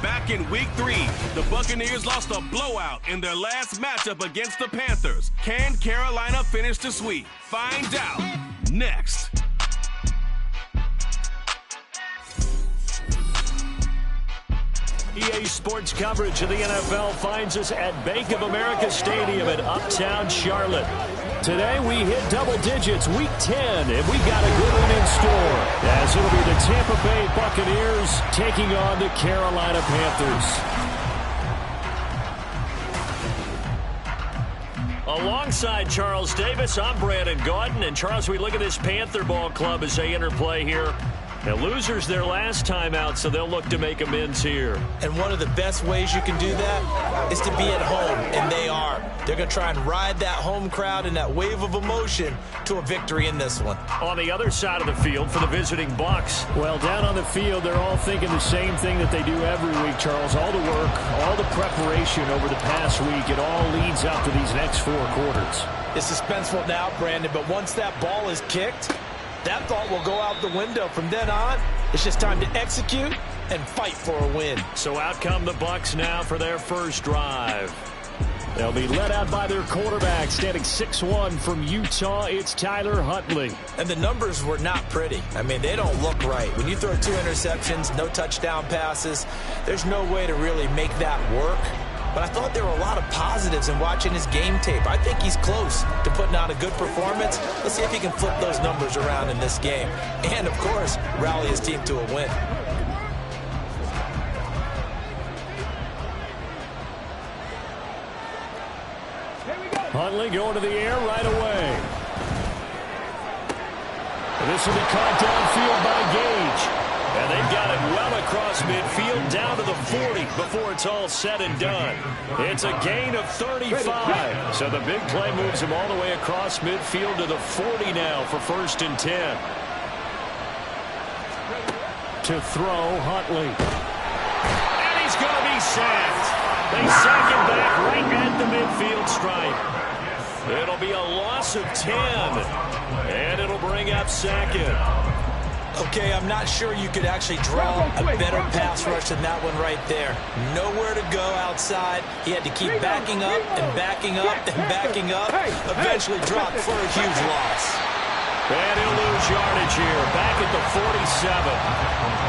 Back in Week 3, the Buccaneers lost a blowout in their last matchup against the Panthers. Can Carolina finish the sweep? Find out next. EA Sports coverage of the NFL finds us at Bank of America Stadium in Uptown Charlotte. Today we hit double digits, Week 10, and we got a good one in store, as it'll be the Tampa Bay Buccaneers taking on the Carolina Panthers. Alongside Charles Davis, I'm Brandon Gaudin, and Charles, we look at this Panther ball club as they interplay here. The losers their last time out, so they'll look to make amends here. And one of the best ways you can do that is to be at home, and they are. They're going to try and ride that home crowd and that wave of emotion to a victory in this one. On the other side of the field for the visiting Bucs. Well, down on the field, they're all thinking the same thing that they do every week, Charles. All the work, all the preparation over the past week, it all leads up to these next 4 quarters. It's suspenseful now, Brandon, but once that ball is kicked, that thought will go out the window. From then on, it's just time to execute and fight for a win. So out come the Bucs now for their first drive. They'll be led out by their quarterback, standing 6'1" from Utah. It's Tyler Huntley. And the numbers were not pretty. I mean, they don't look right. When you throw 2 interceptions, no touchdown passes, there's no way to really make that work. But I thought there were a lot of positives in watching his game tape. I think he's close to putting on a good performance. Let's see if he can flip those numbers around in this game. And, of course, rally his team to a win. Huntley going to the air right away. And this will be caught downfield by Gage. And they've got it well across midfield, down to the 40 before it's all said and done. It's a gain of 35. So the big play moves him all the way across midfield to the 40 now for 1st and 10. To throw, Huntley. And he's going to be sacked. They sack him back right at the midfield stripe. It'll be a loss of 10. And it'll bring up 2nd. Okay, I'm not sure you could actually draw a better pass rush than that one right there. Nowhere to go outside. He had to keep backing up and backing up and backing up. Eventually dropped for a huge loss. And he'll lose yardage here. Back at the 47.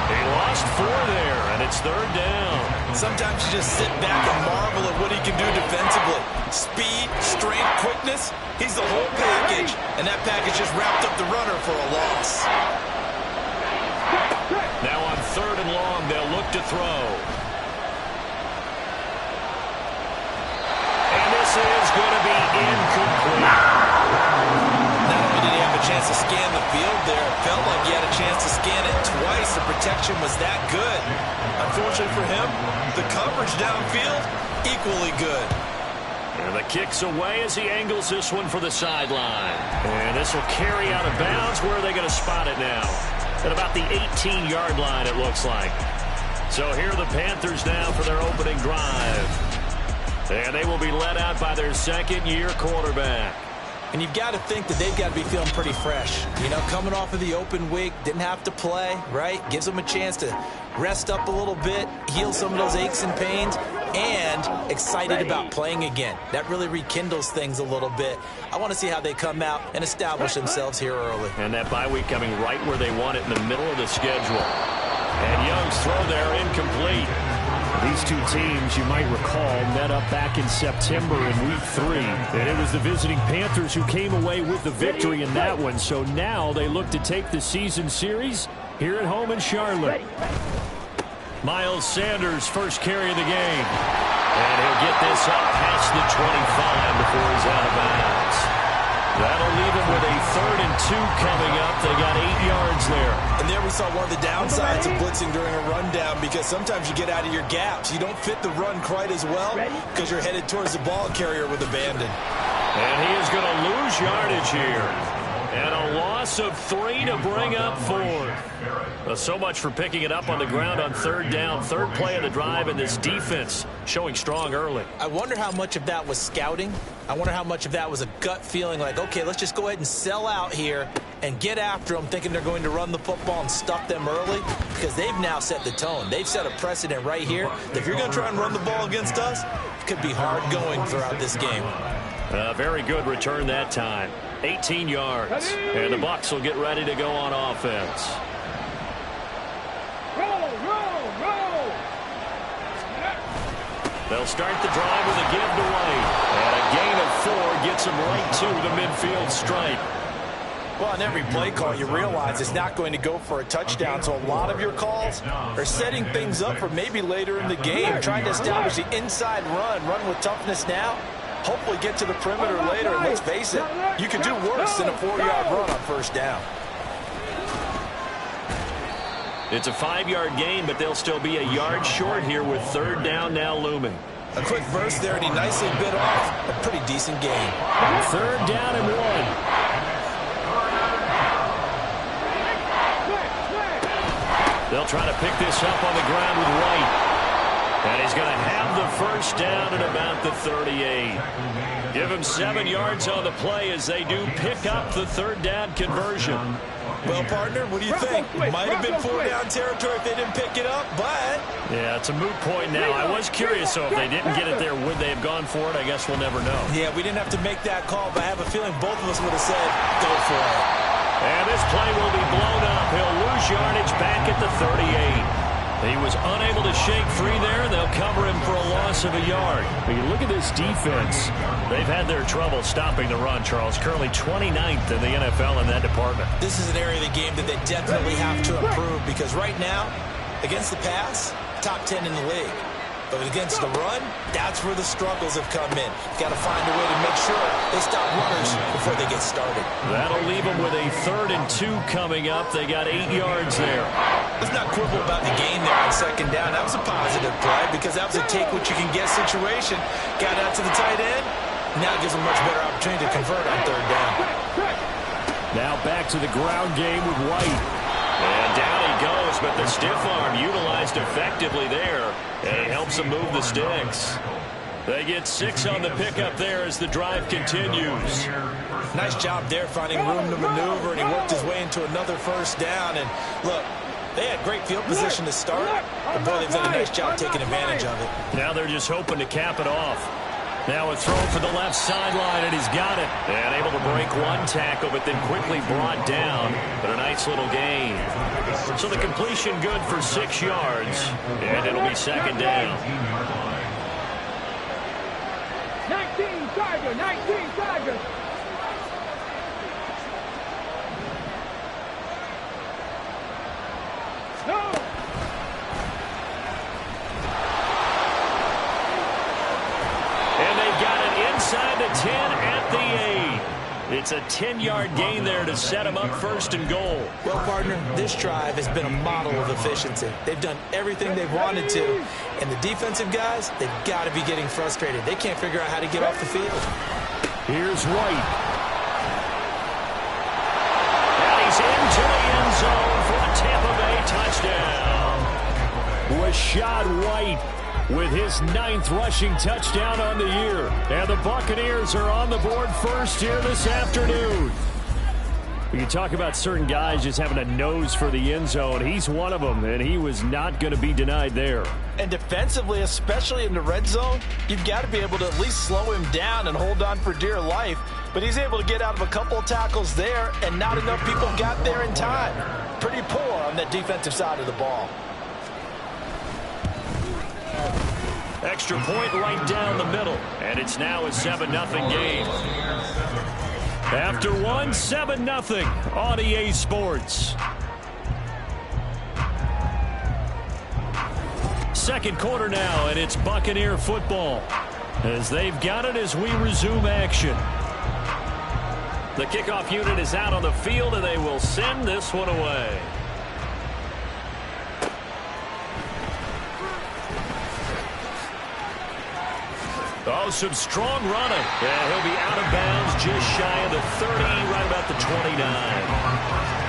He lost 4 there, and it's 3rd down. Sometimes you just sit back and marvel at what he can do defensively. Speed, strength, quickness. He's the whole package. And that package just wrapped up the runner for a loss. Now on 3rd and long, they'll look to throw. And this is going to be incomplete. Not only did he have a chance to scan the field there, it felt like he had a chance to scan it twice. The protection was that good. Unfortunately for him, the coverage downfield, equally good. And the kick's away as he angles this one for the sideline. And this will carry out of bounds. Where are they going to spot it now? At about the 18-yard line, it looks like. So here are the Panthers now for their opening drive. And they will be led out by their 2nd-year quarterback. And you've got to think that they've got to be feeling pretty fresh. You know, coming off of the open week, didn't have to play, right? Gives them a chance to rest up a little bit, heal some of those aches and pains, and excited about playing again. That really rekindles things a little bit. I want to see how they come out and establish themselves here early. And that bye week coming right where they want it, in the middle of the schedule. And Young's throw there incomplete. These two teams, you might recall, met up back in September in Week 3. And it was the visiting Panthers who came away with the victory in that one. So now they look to take the season series here at home in Charlotte. Miles Sanders, first carry of the game. And he'll get this up past the 25 before he's out of bounds. That'll leave him with a 3rd and 2 coming up. They got 8 yards there. And there we saw one of the downsides of blitzing during a rundown, because sometimes you get out of your gaps. You don't fit the run quite as well because you're headed towards the ball carrier with abandon. And he is going to lose yardage here. And a loss of 3 to bring up 4. So much for picking it up on the ground on third down. Third play of the drive, and this defense showing strong early. I wonder how much of that was scouting. I wonder how much of that was a gut feeling like, okay, let's just go ahead and sell out here and get after them, thinking they're going to run the football and stuff them early, because they've now set the tone. They've set a precedent right here. If you're going to try and run the ball against us, it could be hard going throughout this game. Very good return that time. 18 yards. And the Bucs will get ready to go on offense. They'll start the drive with a give to White. And a gain of 4 gets them right to the midfield stripe. Well, on every play call, you realize it's not going to go for a touchdown. So a lot of your calls are setting things up for maybe later in the game, trying to establish the inside run with toughness now. Hopefully get to the perimeter later. And let's face it, you could do worse than a 4-yard run on first down. It's a 5-yard gain, but they'll still be a yard short here with third down now looming. A quick burst there, and he nicely bit off a pretty decent gain. Third down and 1. They'll try to pick this up on the ground with White. And he's going to have the first down at about the 38. Give him 7 yards on the play as they do pick up the third down conversion. Well, partner, what do you think? Might have been 4-down territory if they didn't pick it up, but... Yeah, it's a moot point now. I was curious, so if they didn't get it there, would they have gone for it? I guess we'll never know. Yeah, we didn't have to make that call, but I have a feeling both of us would have said, go for it. And this play will be blown up. He'll lose yardage back at the 38. He was unable to shake free there. They'll cover him for a loss of a yard. But you look at this defense. They've had their trouble stopping the run, Charles. Currently 29th in the NFL in that department. This is an area of the game that they definitely have to improve, because right now, against the pass, top 10 in the league. But against the run, that's where the struggles have come in. Got to find a way to make sure they stop runners before they get started. That'll leave them with a 3rd and 2 coming up. They got 8 yards there. Let's not quibble about the gain there on second down. That was a positive play, because that was a take-what-you-can-get situation. Got out to the tight end. Now gives them a much better opportunity to convert on third down. Now back to the ground game with White. And down he goes, but the stiff arm utilized effectively there. And it helps them move the sticks. They get 6 on the pickup there as the drive continues. Nice job there finding room to maneuver, and he worked his way into another first down. And look, they had great field position to start, but boy, they've done a nice job taking advantage of it. Now they're just hoping to cap it off. Now a throw for the left sideline, and he's got it. And able to break one tackle, but then quickly brought down. But a nice little gain. So the completion good for 6 yards, and it'll be second down. 19 Chargers. No. And they've got it inside the 10 at the 8. It's a 10-yard gain there to set them up 1st and goal. Well, partner, this drive has been a model of efficiency. They've done everything they've wanted to. And the defensive guys, they've got to be getting frustrated. They can't figure out how to get off the field. Here's White. And he's into the end zone for a Tampa Bay touchdown. Rashad White with his 9th rushing touchdown on the year. And the Buccaneers are on the board first here this afternoon. We can talk about certain guys just having a nose for the end zone. He's one of them, and he was not going to be denied there. And defensively, especially in the red zone, you've got to be able to at least slow him down and hold on for dear life. But he's able to get out of a couple of tackles there, and not enough people got there in time. Pretty poor on that defensive side of the ball. Extra point right down the middle, and it's now a 7-0 game. After one, 7-0 on EA Sports. Second quarter now, and it's Buccaneer football as they've got it as we resume action. The kickoff unit is out on the field, and they will send this one away. Oh, some strong running. Yeah, he'll be out of bounds just shy of the 30, right about the 29.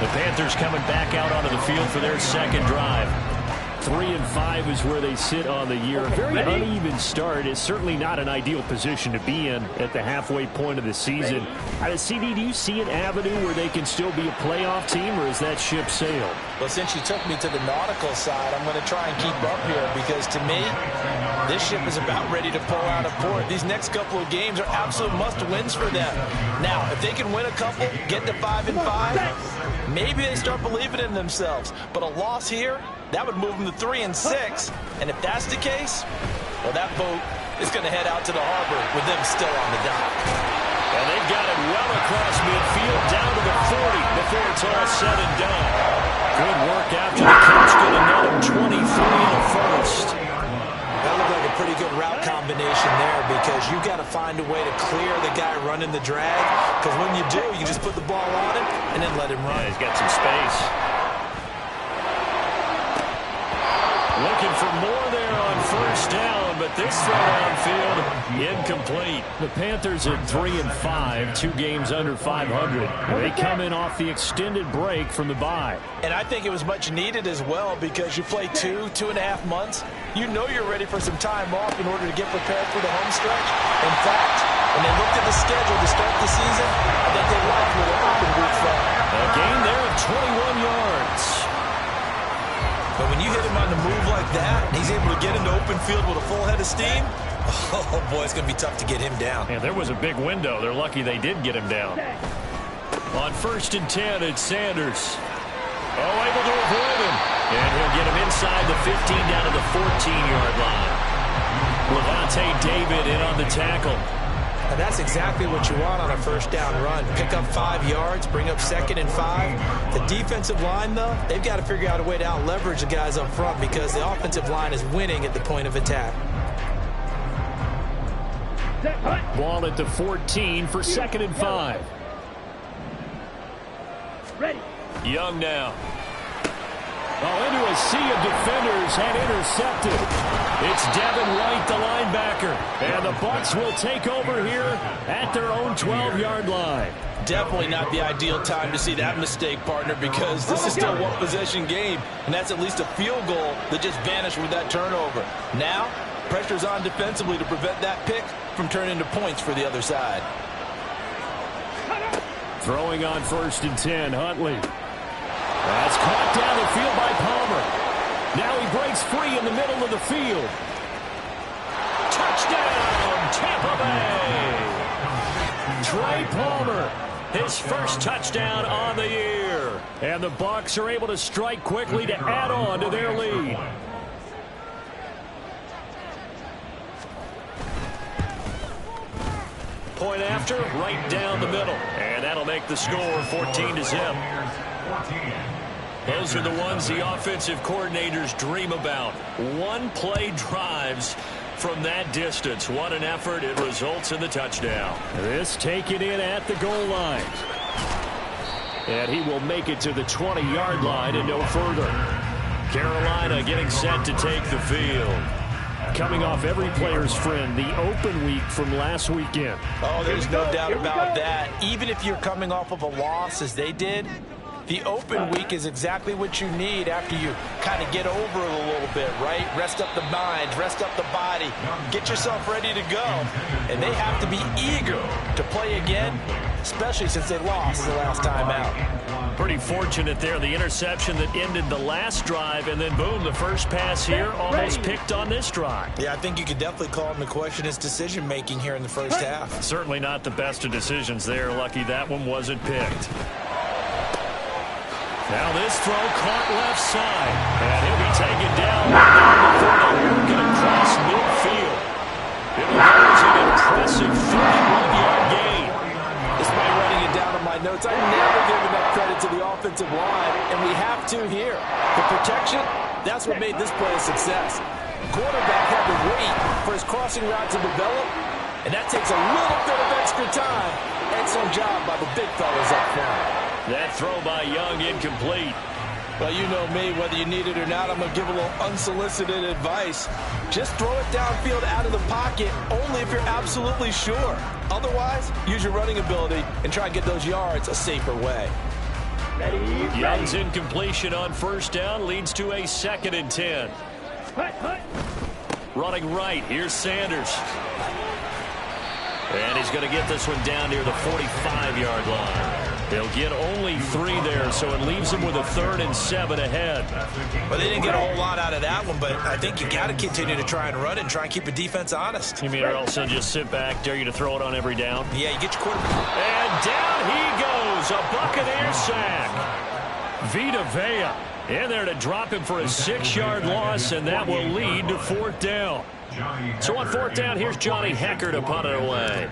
The Panthers coming back out onto the field for their second drive. 3-5 is where they sit on the year. A very uneven start. It's certainly not an ideal position to be in at the halfway point of the season. CD, do you see an avenue where they can still be a playoff team, or is that ship sailed? Well, since you took me to the nautical side, I'm going to try and keep up here because, to me, this ship is about ready to pull out of port. These next couple of games are absolute must-wins for them. Now, if they can win a couple, get to 5-5, maybe they start believing in themselves. But a loss here, that would move them to 3-6. And if that's the case, well, that boat is going to head out to the harbor with them still on the dock. And they've got it well across midfield down to the 40 before it's all said and done. Good work after the catch. Good another 23 in the first. That looked like a pretty good route combination there because you've got to find a way to clear the guy running the drag, because when you do, you just put the ball on him and then let him run. Yeah, he's got some space. Looking for more there on first down, but this throw downfield incomplete. The Panthers at 3-5, 2 games under 500. They come in off the extended break from the bye. And I think it was much needed as well because you play 2.5 months. You know you're ready for some time off in order to get prepared for the home stretch. In fact, when they looked at the schedule to start the season, I think they liked where the open week fell. A gain there of 21 yards. But when you hit him on the move like that, and he's able to get into open field with a full head of steam, oh boy, it's going to be tough to get him down. Yeah, there was a big window. They're lucky they did get him down. On 1st and 10, it's Sanders. Oh, able to avoid him. And he'll get him inside the 15 down to the 14-yard line. Levante David in on the tackle. And that's exactly what you want on a first down run. Pick up 5 yards, bring up 2nd and 5. The defensive line, though, they've got to figure out a way to out-leverage the guys up front because the offensive line is winning at the point of attack. Ball at the 14 for 2nd and 5. Ready. Young now. Oh, into a sea of defenders and intercepted. It's Devin White, the linebacker. And the Bucs will take over here at their own 12-yard line. Definitely not the ideal time to see that mistake, partner, because this is still a one-possession game, and that's at least a field goal that just vanished with that turnover. Now, pressure's on defensively to prevent that pick from turning into points for the other side. Throwing on 1st and 10, Huntley. That's caught down the field by Palmer. Now he breaks free in the middle of the field. Touchdown, Tampa Bay! Trey Palmer, his first touchdown on the year. And the Bucs are able to strike quickly to add on to their lead. Point after, right down the middle. And that'll make the score 14-0. Those are the ones the offensive coordinators dream about. One-play drives from that distance. What an effort. It results in the touchdown. This taken in at the goal line. And he will make it to the 20-yard line and no further. Carolina getting set to take the field. Coming off every player's friend, the open week from last weekend. Oh, there's no doubt about that. Even if you're coming off of a loss as they did, the open week is exactly what you need after you kind of get over it a little bit, right? Rest up the mind, rest up the body, get yourself ready to go. And they have to be eager to play again, especially since they lost the last time out. Pretty fortunate there, the interception that ended the last drive, and then boom, the first pass here almost picked on this drive. Yeah, I think you could definitely call him to question his decision-making here in the first half. Certainly not the best of decisions there. Lucky that one wasn't picked. Now this throw caught left side, and he'll be taken down before they work it across midfield. It was an impressive 31-yard gain. Despite writing it down on my notes, I never give enough credit to the offensive line, and we have to here. The protection, that's what made this play a success. Quarterback had to wait for his crossing route to develop, and that takes a little bit of extra time. Excellent job by the big fellas up front. That throw by Young incomplete. Well, you know me, whether you need it or not, I'm going to give a little unsolicited advice. Just throw it downfield out of the pocket, only if you're absolutely sure. Otherwise, use your running ability and try and get those yards a safer way. Young's incompletion on first down leads to a 2nd and 10. Running right, here's Sanders. And he's going to get this one down near the 45-yard line. They'll get only 3 there, so it leaves them with a 3rd and 7 ahead. Well, they didn't get a whole lot out of that one, but I think you got to continue to try and run it and try and keep the defense honest. You mean or else they'll just sit back, dare you to throw it on every down? Yeah, you get your quarterback. And down he goes, a Buccaneer sack. Vita Vea in there to drop him for a 6-yard loss, and that will lead to 4th down. So on 4th down, here's Johnny Hecker to punt it away.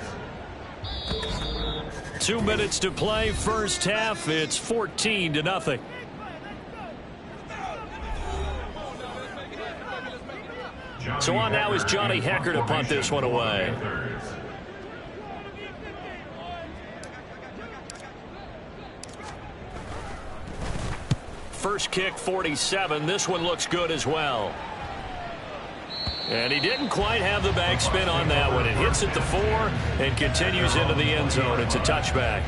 2 minutes to play, first half. It's 14-0. So on now is Johnny Hecker to punt this one away. First kick, 47. This one looks good as well. And he didn't quite have the backspin on that one. It hits at the 4 and continues into the end zone. It's a touchback.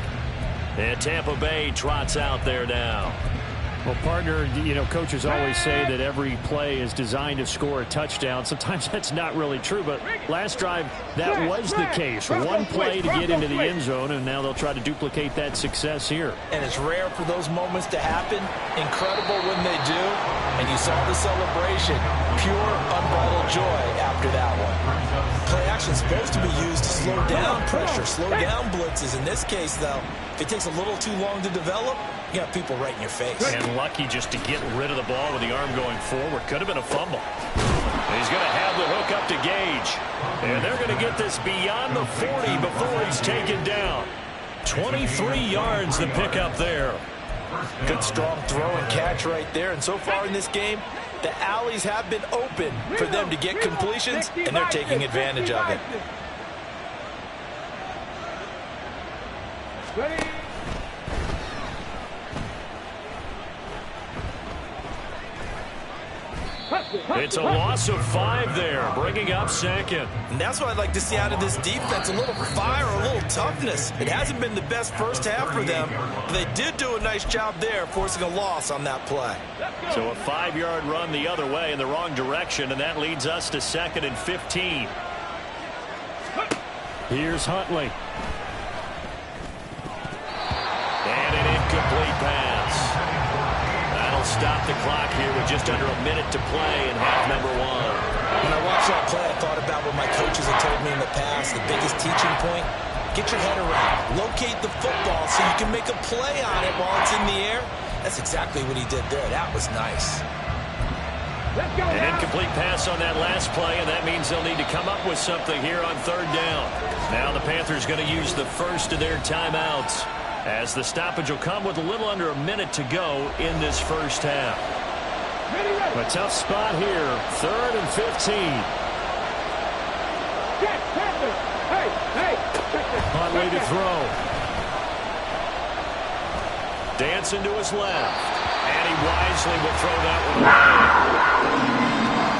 And Tampa Bay trots out there now. Well, partner, you know, coaches always say that every play is designed to score a touchdown. Sometimes that's not really true, but last drive, that was the case. One play to get into the end zone, and now they'll try to duplicate that success here. And it's rare for those moments to happen. Incredible when they do. And you saw the celebration. Pure, unbridled joy after that one. Play action is supposed to be used to slow down pressure, slow down blitzes. In this case, though, if it takes a little too long to develop, you got people right in your face. And lucky just to get rid of the ball with the arm going forward. Could have been a fumble. He's going to have the hook up to Gage. And they're going to get this beyond the 40 before he's taken down. 23 yards to pick up there. Good strong throw and catch right there. And so far in this game, the alleys have been open for them to get completions, and they're taking advantage of it. Ready? It's a loss of 5 there, bringing up 2nd. And that's what I'd like to see out of this defense, a little fire, a little toughness. It hasn't been the best first half for them, but they did do a nice job there, forcing a loss on that play. So a 5-yard run the other way in the wrong direction, and that leads us to 2nd and 15. Here's Huntley. And an incomplete pass. That'll stop the clock here with just under a minute to play in half number 1. When I watched that play, I thought about what my coaches have told me in the past. The biggest teaching point, get your head around. Locate the football so you can make a play on it while it's in the air. That's exactly what he did there. That was nice. An incomplete pass on that last play, and that means they'll need to come up with something here on 3rd down. Now the Panthers going to use the first of their timeouts, as the stoppage will come with a little under a minute to go in this first half. A tough spot here, 3rd and 15. Huntley to throw. Dancing to his left, and he wisely will throw that one away.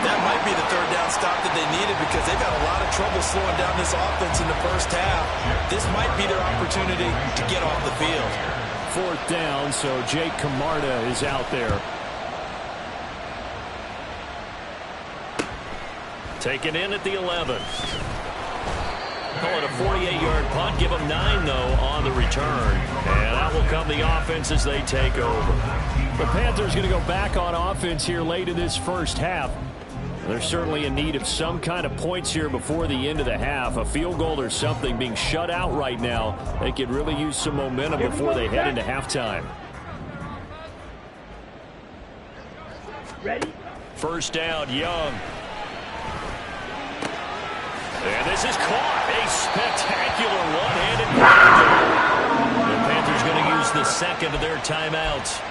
That might be the 3rd down stop that they needed, because they've had a lot of trouble slowing down this offense in the first half. This might be their opportunity to get off the field. 4th down, so Jake Camarda is out there. Taken in at the 11. Call it a 48-yard punt. Give them 9, though, on the return. And out will come the offense as they take over. The Panthers going to go back on offense here late in this first half. They're certainly in need of some kind of points here before the end of the half. A field goal or something, being shut out right now. They could really use some momentum before they head into halftime. Ready? First down, Young. And this is caught. A spectacular one-handed grab. The Panthers going to use the second of their timeouts,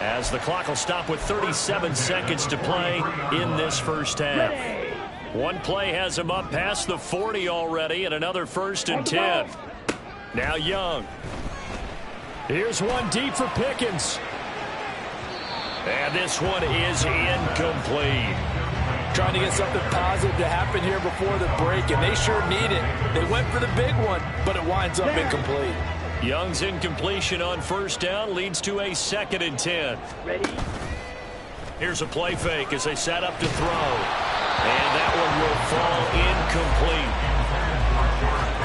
as the clock will stop with 37 seconds to play in this first half. One play has him up past the 40 already, and another 1st and 10. Now Young. Here's one deep for Pickens. And this one is incomplete. Trying to get something positive to happen here before the break, and they sure need it. They went for the big one, but it winds up incomplete. Young's incompletion on first down leads to a 2nd and 10. Ready. Here's a play fake as they set up to throw. And that one will fall incomplete.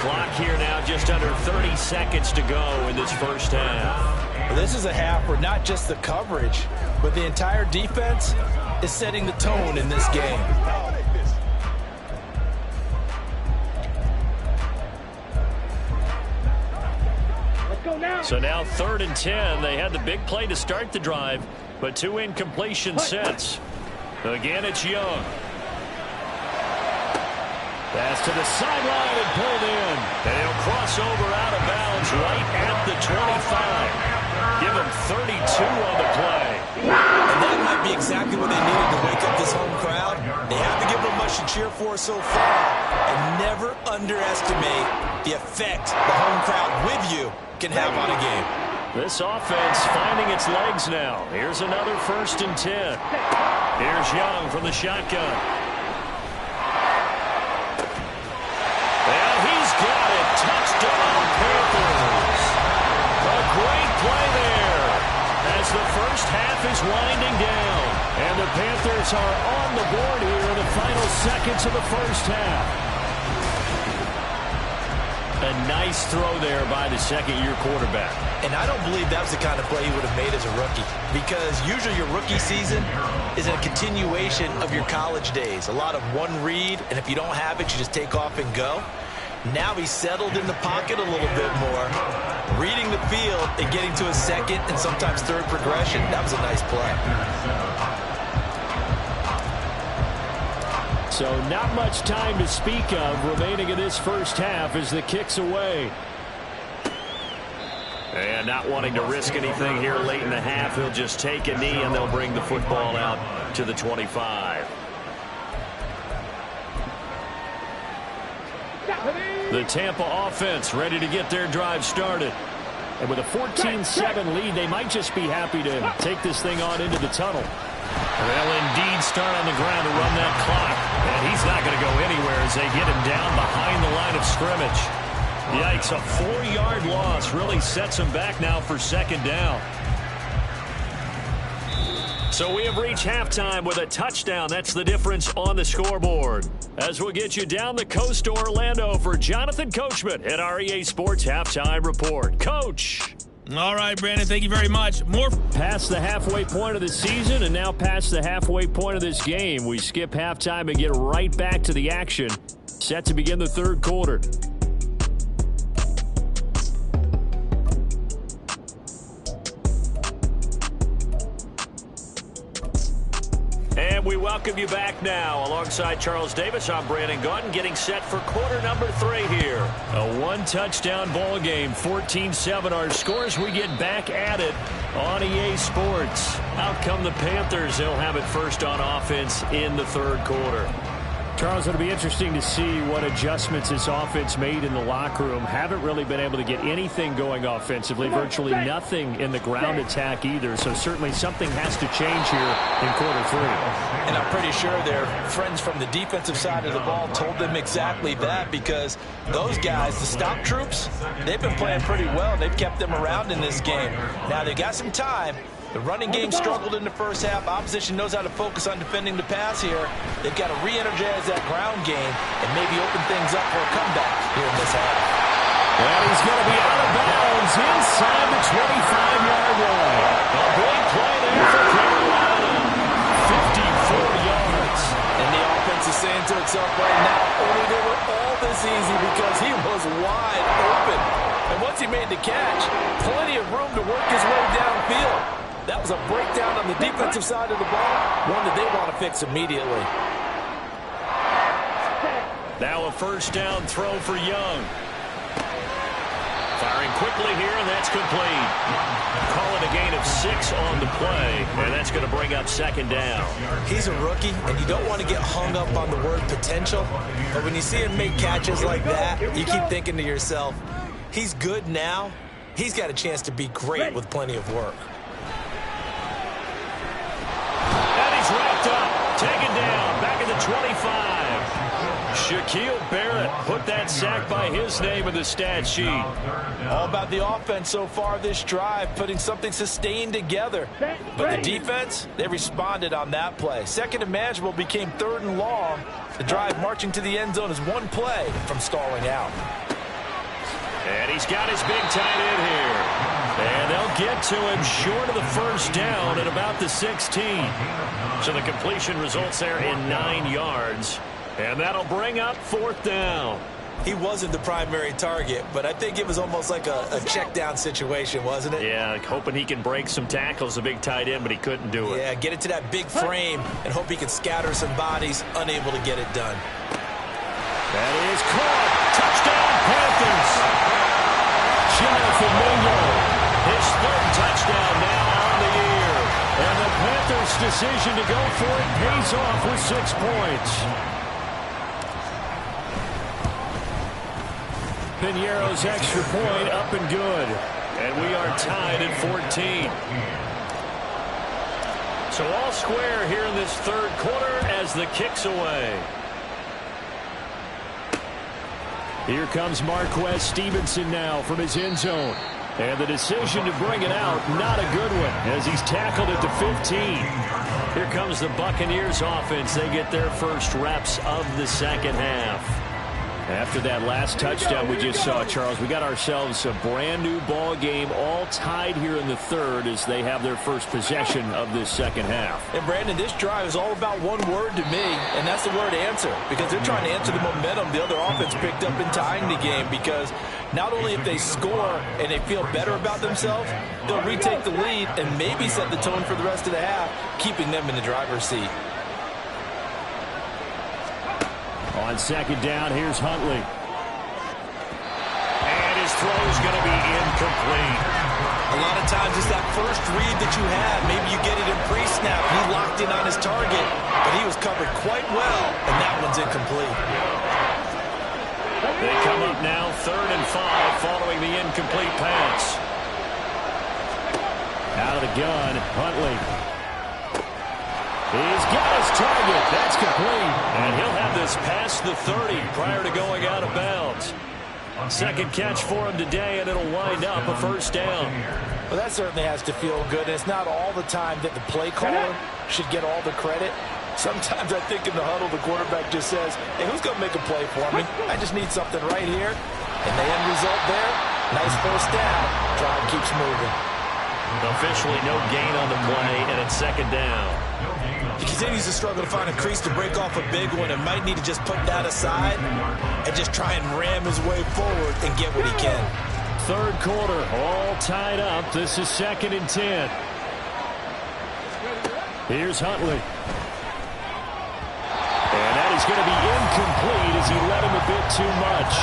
Clock here now just under 30 seconds to go in this first half. Well, this is a half where not just the coverage, but the entire defense is setting the tone in this game. Let's go now. So now 3rd and 10. They had the big play to start the drive, but 2 incompletions since. Again, it's Young. Pass to the sideline and pulled in. And he'll cross over out of bounds right at the 25. Give him 32 on the play. And that might be exactly what they needed to wake up this home crowd. They haven't given them much to cheer for so far. And never underestimate the effect the home crowd with you can have on a game. This offense finding its legs now. Here's another 1st and 10. Here's Young from the shotgun. And he's got it. Touchdown, Panthers. A great play there as the first half is winding down. And the Panthers are on the board here in the final seconds of the first half. A nice throw there by the second-year quarterback. And I don't believe that was the kind of play he would have made as a rookie, because usually your rookie season is a continuation of your college days. A lot of one read, and if you don't have it, you just take off and go. Now he's settled in the pocket a little bit more, reading the field and getting to a second and sometimes third progression. That was a nice play. So not much time to speak of remaining in this first half as the kick's away. And not wanting to risk anything here late in the half, he'll just take a knee and they'll bring the football out to the 25. The Tampa offense ready to get their drive started. And with a 14-7 lead, they might just be happy to take this thing on into the tunnel. They'll indeed start on the ground to run that clock. And he's not going to go anywhere as they get him down behind the line of scrimmage. Yikes, a 4-yard loss really sets him back now for 2nd down. So we have reached halftime with a touchdown. That's the difference on the scoreboard. As we'll get you down the coast to Orlando for Jonathan Coachman at our EA Sports Halftime Report. Coach. All right, Brandon, thank you very much. More past the halfway point of the season and now past the halfway point of this game. We skip halftime and get right back to the action. Set to begin the 3rd quarter. And we welcome you back now. Alongside Charles Davis, I'm Brandon Gaudin, getting set for quarter number 3 here. A one-touchdown ball game, 14-7 our scores. We get back at it on EA Sports. Out come the Panthers. They'll have it first on offense in the 3rd quarter. Charles, it'll be interesting to see what adjustments this offense made in the locker room. Haven't really been able to get anything going offensively, virtually nothing in the ground attack either. So certainly something has to change here in quarter 3. And I'm pretty sure their friends from the defensive side of the ball told them exactly that, because those guys, the stop troops, they've been playing pretty well. They've kept them around in this game. Now they've got some time. The running game struggled in the first half. Opposition knows how to focus on defending the pass here. They've got to re-energize that ground game and maybe open things up for a comeback here in this half. And he's going to be out of bounds inside the 25-yard line. A great play there for Carolina. 54 yards. And the offense is saying to itself right now, only they were all this easy because he was wide open. And once he made the catch, plenty of room to work his way downfield. That was a breakdown on the defensive side of the ball, one that they want to fix immediately. Now a first down throw for Young. Firing quickly here, and that's complete. Call it a gain of 6 on the play, and that's going to bring up 2nd down. He's a rookie, and you don't want to get hung up on the word potential, but when you see him make catches like that, you keep thinking to yourself, he's good now. He's got a chance to be great with plenty of work. Shaquille Barrett put that sack by his name in the stat sheet. All about the offense so far this drive, putting something sustained together. But the defense, they responded on that play. Second and manageable became third and long. The drive marching to the end zone is one play from stalling out. And he's got his big tight end here. And they'll get to him short of the first down at about the 16. So the completion results there in 9 yards. And that'll bring up fourth down. He wasn't the primary target, but I think it was almost like a check down situation, wasn't it? Yeah, hoping he can break some tackles, a big tight end, but he couldn't do it. Yeah, get it to that big frame and hope he can scatter some bodies, unable to get it done. That is caught. Touchdown, Panthers. Jonathan Mingo, his third touchdown now on the year. And the Panthers' decision to go for it pays off with 6 points. Piñeiro's extra point up and good. And we are tied at 14. So all square here in this third quarter as the kick's away. Here comes Marquez Stevenson now from his end zone. And the decision to bring it out, not a good one, as he's tackled at the 15. Here comes the Buccaneers offense. They get their first reps of the second half. After that last touchdown we just saw, Charles, we got ourselves a brand new ball game, all tied here in the third as they have their first possession of this second half. And Brandon, this drive is all about one word to me, and that's the word answer, because they're trying to answer the momentum the other offense picked up in tying the game, because not only if they score and they feel better about themselves, they'll retake the lead and maybe set the tone for the rest of the half, keeping them in the driver's seat. On second down, here's Huntley. And his throw's going to be incomplete. A lot of times it's that first read that you have. Maybe you get it in pre-snap. He locked in on his target, but he was covered quite well, and that one's incomplete. They come up now 3rd and 5 following the incomplete pass. Out of the gun, Huntley. He's got his target. That's complete. And he'll have this past the 30 prior to going out of bounds. Second catch for him today, and it'll wind up a first down. Well, that certainly has to feel good. And it's not all the time that the play caller should get all the credit. Sometimes I think in the huddle, the quarterback just says, hey, who's going to make a play for me? I just need something right here. And the end result there, nice first down. Drive keeps moving. Officially no gain on the play, and it's second down. He continues to struggle to find a crease to break off a big one and might need to just put that aside and just try and ram his way forward and get what he can. Third quarter, all tied up. This is 2nd and 10. Here's Huntley. And that is going to be incomplete as he let him a bit too much.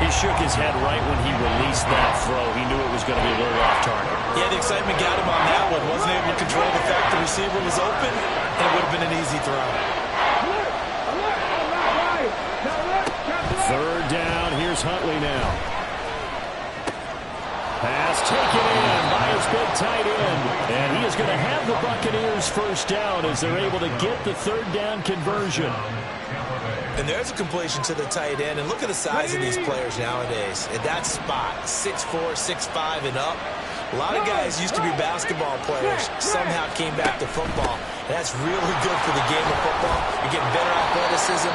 He shook his head right when he released that throw. He knew it was going to be a little off target. Yeah, the excitement got him on that one. Wasn't able to control the fact the receiver was open, and it would have been an easy throw. Third down. Here's Huntley now. Pass taken in by his big tight end. And he is going to have the Buccaneers first down as they're able to get the third down conversion. And there's a completion to the tight end. And look at the size of these players nowadays. At that spot, 6'4", 6'5", and up. A lot of guys used to be basketball players, somehow came back to football. And that's really good for the game of football. You're getting better athleticism,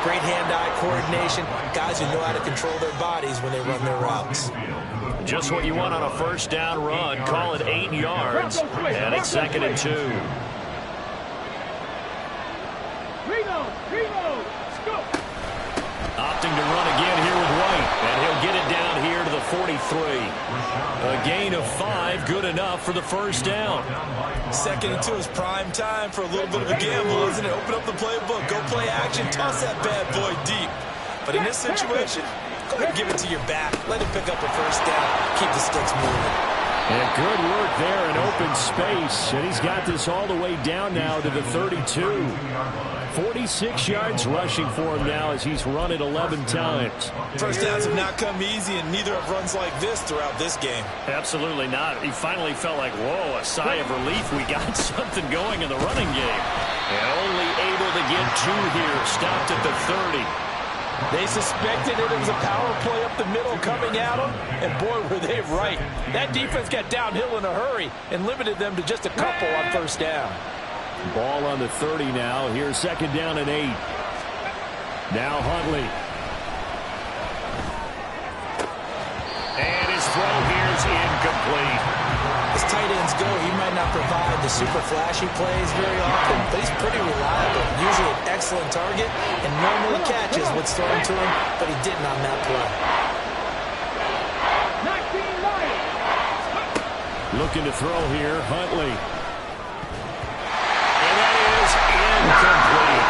great hand-eye coordination, guys who know how to control their bodies when they run their routes. Just what you want on a first down run. Call it 8 yards. And it's 2nd and 2. Opting to run again here with White. And he'll get it down here to the 43. A gain of 5, good enough for the first down. 2nd and 2 is prime time for a little bit of a gamble, isn't it? Open up the playbook, go play action, toss that bad boy deep. But in this situation, go ahead and give it to your back. Let him pick up a first down. Keep the sticks moving. And good work there in open space. And he's got this all the way down now to the 32. 46 yards rushing for him now as he's run it 11 times. First downs have not come easy, and neither have runs like this throughout this game. Absolutely not. He finally felt like, whoa, a sigh of relief. We got something going in the running game. And only able to get 2 here. Stopped at the 30. They suspected it was a power play up the middle coming at them, and boy, were they right. That defense got downhill in a hurry and limited them to just a couple on first down. Ball on the 30 now. Here's 2nd down and 8. Now Huntley. And his throw here is incomplete. As tight ends go, he might not provide the super flashy plays very often, but he's pretty reliable. Usually an excellent target and normally catches what's thrown to him, but he didn't on that play. Looking to throw here, Huntley. And that is incomplete.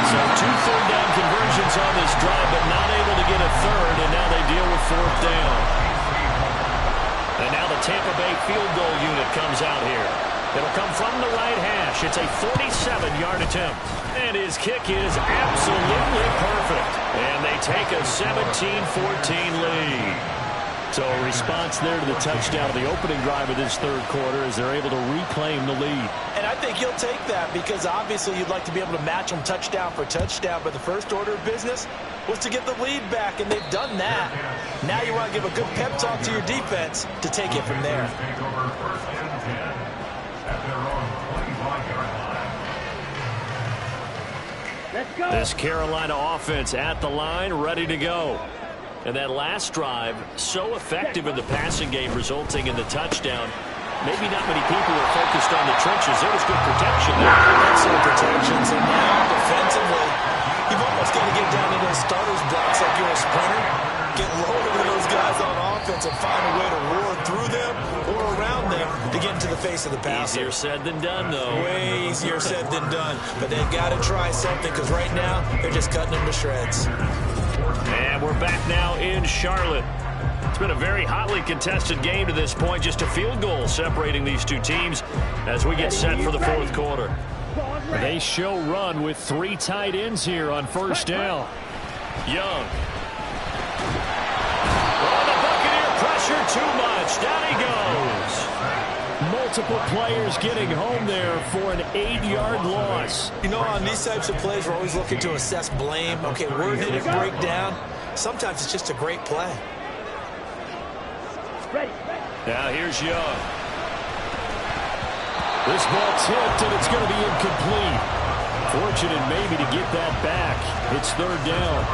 So 2 third-down conversions on this drive, but not able to get a third, and now they deal with 4th down. And now the Tampa Bay field goal unit comes out here. It'll come from the right hash. It's a 47-yard attempt. And his kick is absolutely perfect. And they take a 17-14 lead. So a response there to the touchdown of the opening drive of this 3rd quarter as they're able to reclaim the lead. And I think you'll take that because obviously you'd like to be able to match them touchdown for touchdown, but the first order of business was to get the lead back, and they've done that. Now you want to give a good pep talk to your defense to take it from there. This Carolina offense at the line, ready to go. And that last drive, so effective in the passing game, resulting in the touchdown. Maybe not many people were focused on the trenches. There was good protection there. Excellent protection. So now, defensively, you've almost got to get down to those starters blocks like you're a sprinter. Get lower than those guys on offense and find a way to roar through them or around them to get into the face of the passer. Easier said than done, though. Way easier said than done. But they've got to try something because right now, they're just cutting them to shreds. And we're back now in Charlotte. It's been a very hotly contested game to this point. Just a field goal separating these two teams as we get set for the 4th quarter. They show run with 3 tight ends here on 1st down. Young. Oh, the Buccaneer pressure too much. Down he goes. Multiple players getting home there for an 8-yard loss. You know, on these types of plays, we're always looking to assess blame. Okay, where did it break down? Sometimes it's just a great play. Now here's Young. This ball tipped, and it's going to be incomplete. Fortunate maybe to get that back. It's 3rd down.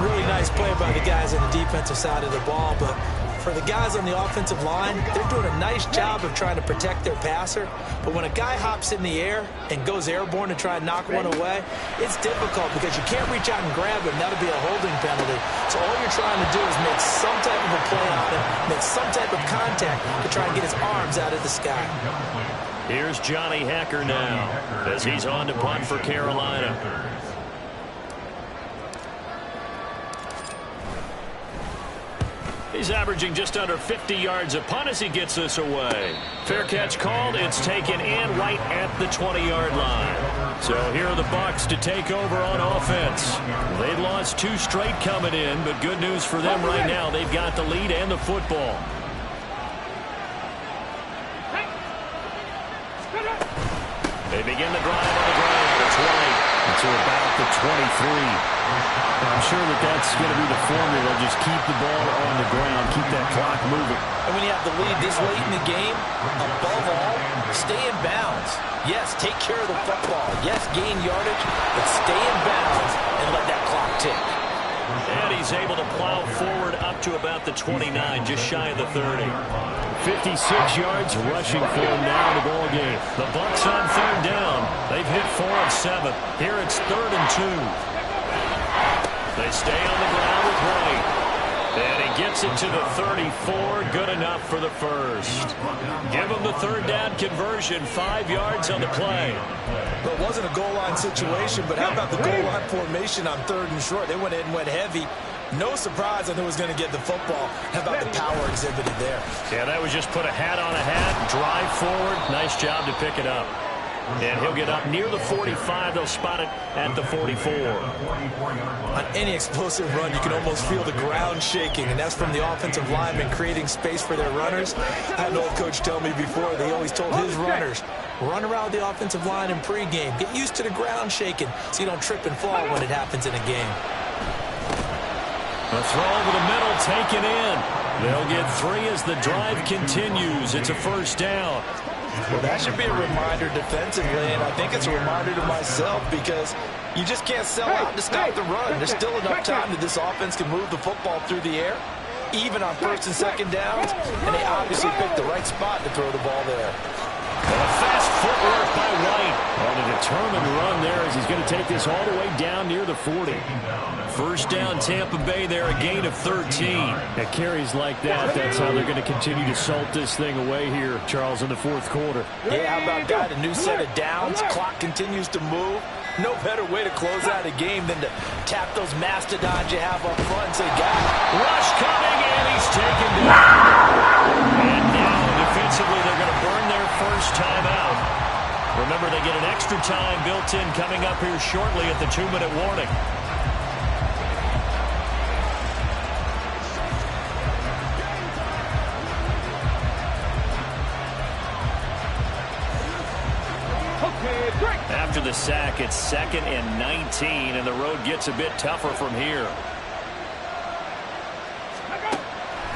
Really nice play by the guys on the defensive side of the ball, but for the guys on the offensive line, they're doing a nice job of trying to protect their passer. But when a guy hops in the air and goes airborne to try and knock one away, it's difficult because you can't reach out and grab him. That'll be a holding penalty. So all you're trying to do is make some type of a play on him, make some type of contact to try and get his arms out of the sky. Here's Johnny Hacker now as he's on to punt for Carolina. He's averaging just under 50 yards a punt as he gets this away. Fair catch called. It's taken in right at the 20-yard line. So here are the Bucs to take over on offense. They've lost 2 straight coming in, but good news for them right now. They've got the lead and the football. They begin the drive on the ground at the 20 to about the 23. I'm sure that's going to be the formula. Just keep the ball on the ground, keep that clock moving. And when you have the lead this late in the game, above all, stay in bounds. Yes, take care of the football. Yes, gain yardage, but stay in bounds and let that clock tick. And he's able to plow forward up to about the 29, just shy of the 30. 56 yards rushing for him now in the ball game. The Bucs on 3rd down. They've hit 4 of 7. Here it's 3rd and 2. They stay on the ground with White. And he gets it to the 34. Good enough for the first. Give him the 3rd down conversion. 5 yards on the play. Well, it wasn't a goal line situation, but how about the goal line formation on 3rd and short? They went in and went heavy. No surprise on who was going to get the football. How about the power exhibited there? Yeah, that was just put a hat on a hat, drive forward. Nice job to pick it up. And he'll get up near the 45. They'll spot it at the 44. On any explosive run, you can almost feel the ground shaking, and that's from the offensive linemen creating space for their runners. I had an old coach tell me before, they always told his runners, run around the offensive line in pregame. Get used to the ground shaking so you don't trip and fall when it happens in a game. A throw over the middle, taken in. They'll get 3 as the drive continues. It's a first down. Well, that should be a reminder defensively, and I think it's a reminder to myself because you just can't sell out to stop the run. There's still enough time that this offense can move the football through the air, even on first and second downs, and they obviously picked the right spot to throw the ball there. And a fast footwork by White. On a determined run there as he's going to take this all the way down near the 40. First down, Tampa Bay there, a gain of 13. At carries like that, that's how they're going to continue to salt this thing away here, Charles, in the fourth quarter. Yeah, how about that? A new set of downs. Clock continues to move. No better way to close out a game than to tap those mastodons you have up front and say, "Got it." Rush coming, and he's taken down. And now, defensively, they're going to burn their first time out. Remember, they get an extra time built in coming up here shortly at the 2-minute warning. After the sack, it's 2nd and 19, and the road gets a bit tougher from here.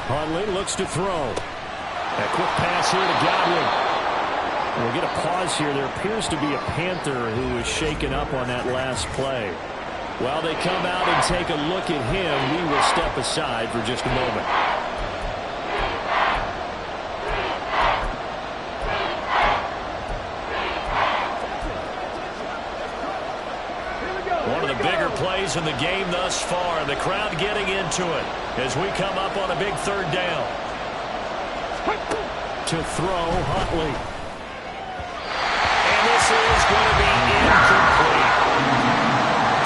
Hundley looks to throw. A quick pass here to Godwin. We'll get a pause here. There appears to be a Panther who is shaken up on that last play. While they come out and take a look at him, we will step aside for just a moment. One of the bigger plays in the game thus far. The crowd getting into it as we come up on a big third down. To throw, Huntley. And this is going to be incomplete.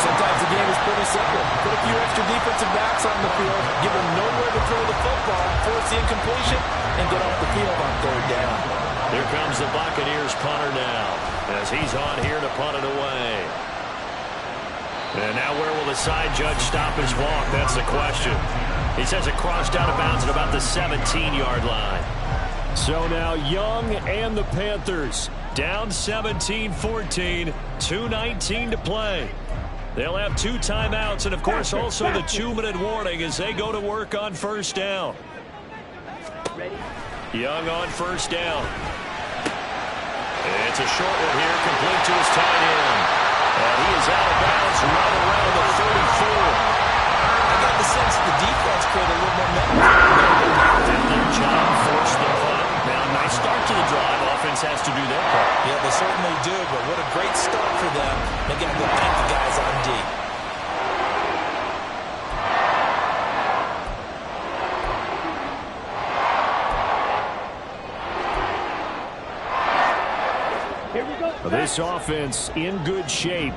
Sometimes the game is pretty simple. Put a few extra defensive backs on the field, give them nowhere to throw the football, force the incompletion, and get off the field on third down. Here comes the Buccaneers punter now as he's on here to punt it away. And now where will the side judge stop his walk? That's the question. He says it crossed out of bounds at about the 17-yard line. So now Young and the Panthers down 17-14, 2:19 to play. They'll have 2 timeouts and, of course, also the 2-minute warning as they go to work on first down. Young on first down. It's a short one here, complete to his tight end. And he is out of bounds right around the 34. I got the sense that the defense created a little momentum. Did their job, force the punt. Now, nice start to the drive. Offense has to do their part. Yeah, they certainly do, but what a great start for them. They got to go thank the guys on D. This offense in good shape.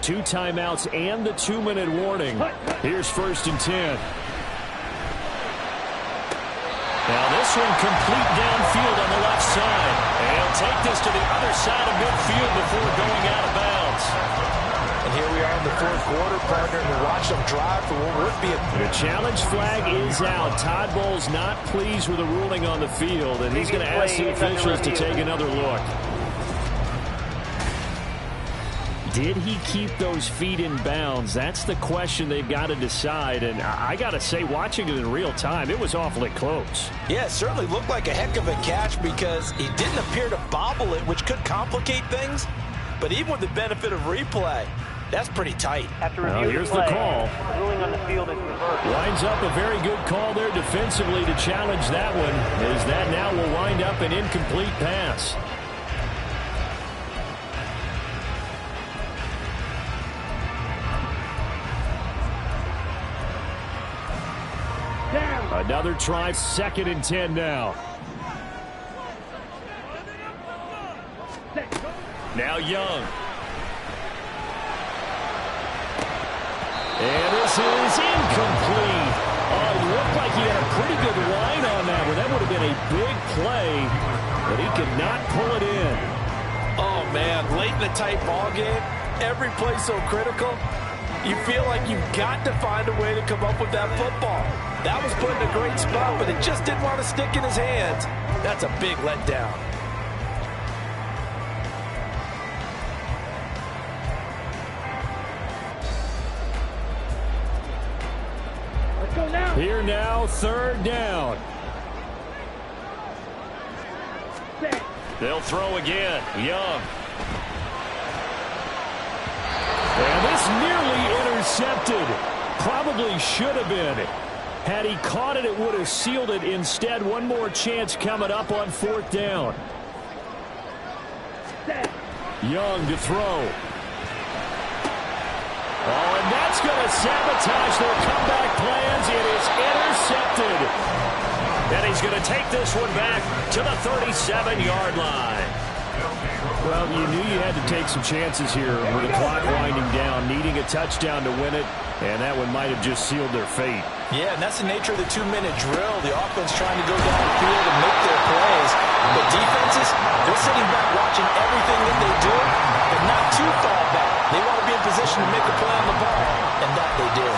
2 timeouts and the 2-minute warning. Here's 1st and 10. Now this one complete downfield on the left side. And he'll take this to the other side of midfield before going out of bounds. And here we are in the fourth quarter, partner, and we watch them drive for what would be a... The challenge flag is out. Todd Bowles not pleased with the ruling on the field, and he's going to ask the officials to take another look. Did he keep those feet in bounds? That's the question they've got to decide. And I got to say, watching it in real time, it was awfully close. Yeah, it certainly looked like a heck of a catch because he didn't appear to bobble it, which could complicate things. But even with the benefit of replay, that's pretty tight. Well, here's the call. Ruling on the field is reversed. Lines up a very good call there defensively to challenge that one, as that now will wind up an incomplete pass. Another try, 2nd and 10 now. Now Young. And this is incomplete. Oh, it looked like he had a pretty good line on that one. That would have been a big play, but he could not pull it in. Oh, man, late in the tight ball game, every play so critical. You feel like you've got to find a way to come up with that football. That was put in a great spot, but it just didn't want to stick in his hands. That's a big letdown. Here now, third down. They'll throw again. Young. And this nearly intercepted. Probably should have been. Had he caught it, it would have sealed it. Instead, one more chance coming up on fourth down. Young to throw. Oh, and that's going to sabotage their comeback plans. It is intercepted. And he's going to take this one back to the 37-yard line. Well, you knew you had to take some chances here with the clock winding down, needing a touchdown to win it, and that one might have just sealed their fate. Yeah, and that's the nature of the 2-minute drill. The offense trying to go down the field and make their plays. But defenses, they're sitting back watching everything that they do, but not too far back. They want to be in position to make a play on the ball, and that they did.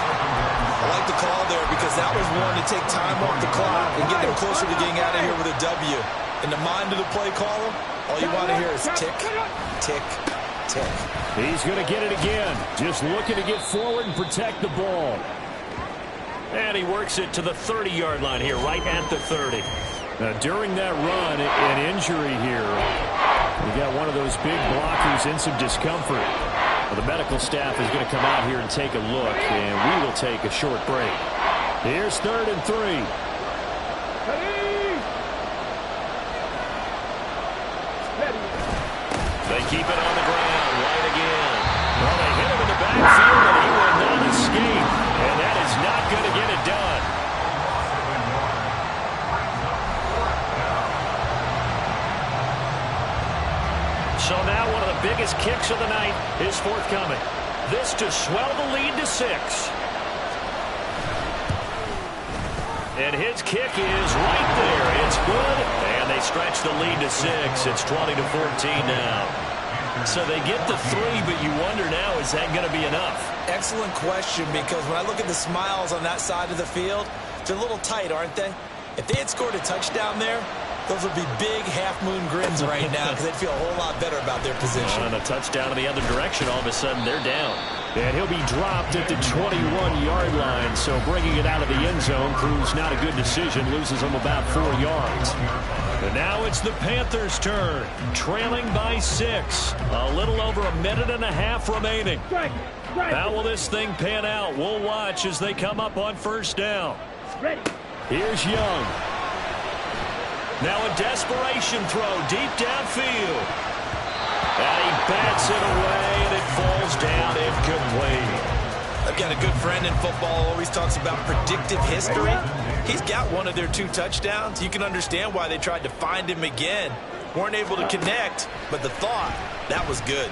I like the call there because that was one to take time off the clock and get them closer to getting out of here with a W. In the mind of the play caller, all you want to hear is tick, tick, tick. He's going to get it again. Just looking to get forward and protect the ball. And he works it to the 30-yard line here, right at the 30. Now, during that run, an injury here. We got one of those big blockers in some discomfort. Well, the medical staff is going to come out here and take a look, and we will take a short break. Here's 3rd and 3. They keep it on the ground right again. Well, they hit him in the backfield, and he will not escape. And that is not going to get it done. So now one of the biggest kicks of the night is forthcoming. This to swell the lead to 6. And his kick is right there. It's good. And they stretch the lead to 6. It's 20-14 now. So they get the 3, but you wonder now, is that going to be enough? Excellent question, because when I look at the smiles on that side of the field, they're a little tight, aren't they? If they had scored a touchdown there, those would be big half-moon grins right now because they'd feel a whole lot better about their position. And a touchdown in the other direction, all of a sudden they're down. And he'll be dropped at the 21-yard line, so bringing it out of the end zone proves not a good decision, loses them about 4 yards. And now it's the Panthers' turn, trailing by 6. A little over a minute and a half remaining. How will this thing pan out? We'll watch as they come up on first down. Here's Young. Now a desperation throw deep downfield. And he bats it away, and it falls down incomplete. I've got a good friend in football, always talks about predictive history. He's got one of their 2 touchdowns. You can understand why they tried to find him again. Weren't able to connect, but the thought, that was good.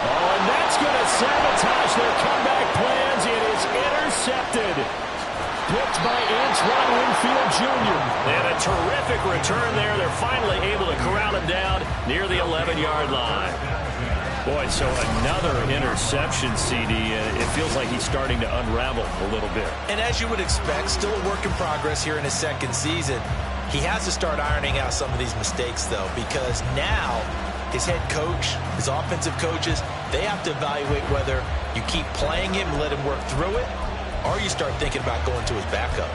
Oh, and that's going to sabotage their comeback plans. It is intercepted. Picked by Antoine Winfield Jr. And a terrific return there. They're finally able to corral him down near the 11-yard line. Boy, so another interception, CD. It feels like he's starting to unravel a little bit. And as you would expect, still a work in progress here in his 2nd season. He has to start ironing out some of these mistakes, though, because now his head coach, his offensive coaches, they have to evaluate whether you keep playing him and let him work through it, or you start thinking about going to his backup.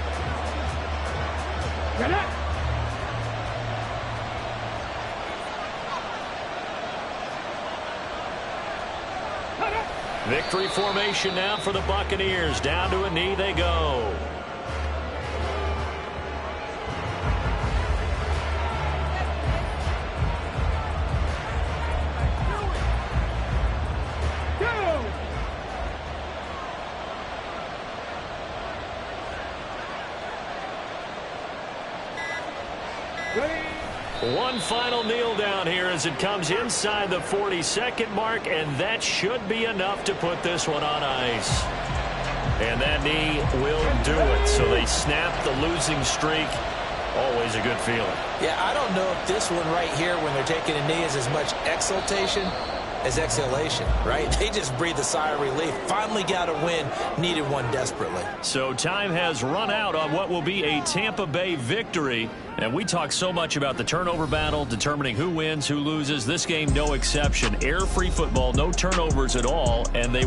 Victory formation now for the Buccaneers. Down to a knee they go. One final kneel down here as it comes inside the 40-second mark, and that should be enough to put this one on ice. And that knee will do it. So they snap the losing streak. Always a good feeling. Yeah, I don't know if this one right here, when they're taking a knee, is as much exultation as exhalation, right? They just breathe a sigh of relief. Finally got a win. Needed one desperately. So time has run out on what will be a Tampa Bay victory. And we talk so much about the turnover battle, determining who wins, who loses. This game, no exception. Air-free football, no turnovers at all, and they